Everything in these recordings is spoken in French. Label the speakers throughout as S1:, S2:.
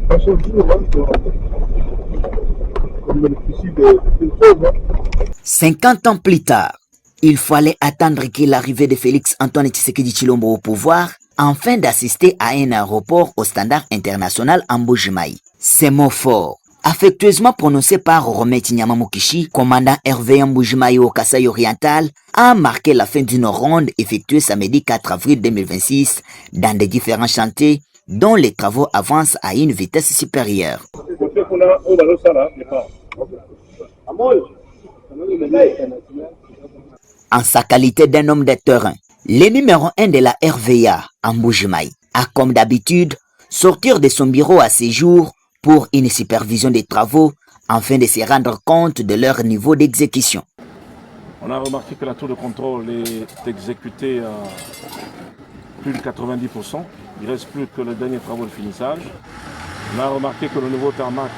S1: À ce jour, on bénéficie de choses.
S2: 50 ans plus tard, il fallait attendre que l'arrivée de Félix Antoine Tshisekedi Tshilombo au pouvoir afin d'assister à un aéroport au standard international en Mbuji-Mayi. Ces mots forts, affectueusement prononcés par Romain Tinyama Mukishi, commandant RV Mbuji-Mayi au Kasaï oriental, a marqué la fin d'une ronde effectuée samedi 4 avril 2026 dans des différents chantiers dont les travaux avancent à une vitesse supérieure. En sa qualité d'un homme de terrain, le numéro 1 de la RVA en Mbuji-Mayi a comme d'habitude sortir de son bureau à ses jours pour une supervision des travaux afin de se rendre compte de leur niveau d'exécution.
S3: On a remarqué que la tour de contrôle est exécutée à plus de 90%. Il ne reste plus que le dernier travaux de finissage. On a remarqué que le nouveau tarmac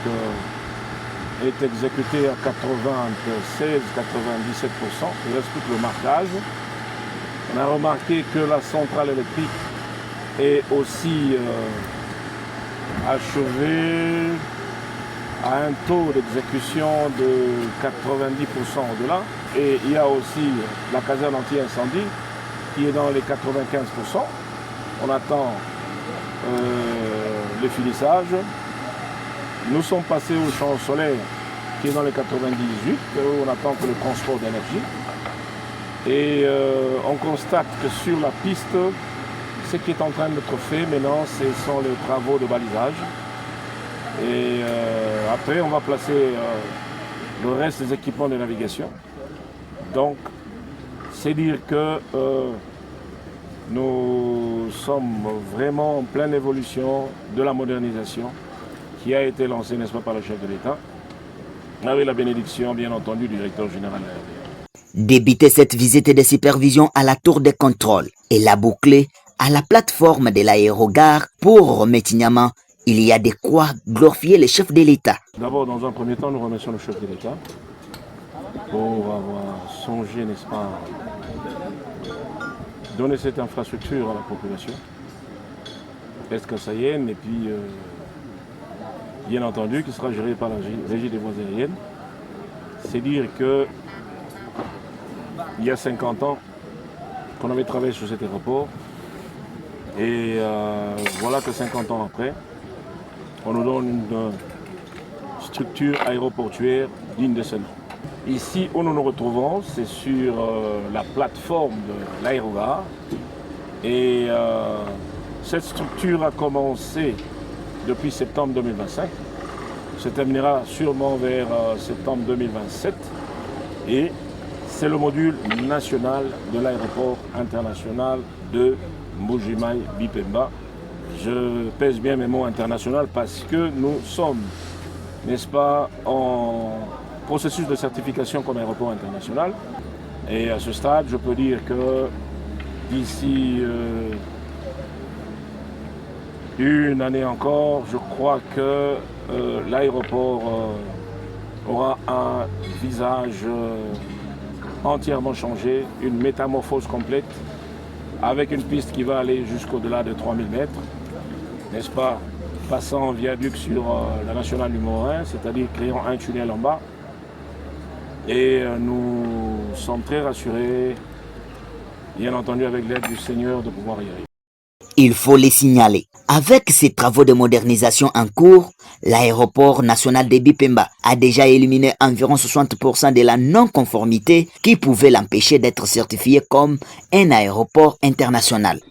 S3: est exécuté à 96-97%. Il ne reste plus que le marquage. On a remarqué que la centrale électrique est aussi achevée à un taux d'exécution de 90% au-delà. Et il y a aussi la caserne anti-incendie qui est dans les 95%. On attend le finissage. Nous sommes passés au champ solaire qui est dans les 98, où on attend que le transport d'énergie. Et on constate que sur la piste, ce qui est en train d'être fait maintenant, ce sont les travaux de balisage. Et après, on va placer le reste des équipements de navigation. Donc, c'est dire que nous sommes vraiment en pleine évolution de la modernisation qui a été lancée, n'est-ce pas, par le chef de l'État, avec la bénédiction, bien entendu, du directeur général de la RDA.
S2: Débuter cette visite de supervision à la tour de contrôle et la boucler à la plateforme de l'aérogare pour Romain Tinyama, il y a de quoi glorifier le chef de l'État.
S3: D'abord, dans un premier temps, nous remercions le chef de l'État pour avoir songé, n'est-ce pas, donner cette infrastructure à la population est-kasaïenne et puis, bien entendu, qui sera gérée par la Régie des voies aériennes. C'est dire que il y a 50 ans qu'on avait travaillé sur cet aéroport et voilà que 50 ans après, on nous donne une structure aéroportuaire digne de ce nom. Ici où nous nous retrouvons, c'est sur la plateforme de l'aérogare et cette structure a commencé depuis septembre 2025, se terminera sûrement vers septembre 2027 et c'est le module national de l'aéroport international de Mbuji-Mayi Bipemba. Je pèse bien mes mots international parce que nous sommes, n'est-ce pas, en processus de certification comme aéroport international. Et à ce stade, je peux dire que d'ici une année encore, je crois que l'aéroport aura un visage entièrement changé, une métamorphose complète, avec une piste qui va aller jusqu'au-delà de 3000 mètres, n'est-ce pas, passant en viaduc sur la nationale numéro 1, c'est-à-dire créant un tunnel en bas. Et nous sommes très rassurés, bien entendu avec l'aide du Seigneur, de pouvoir y arriver.
S2: Il faut les signaler. Avec ces travaux de modernisation en cours, l'aéroport national de Bipemba a déjà éliminé environ 60% de la non-conformité qui pouvait l'empêcher d'être certifié comme un aéroport international.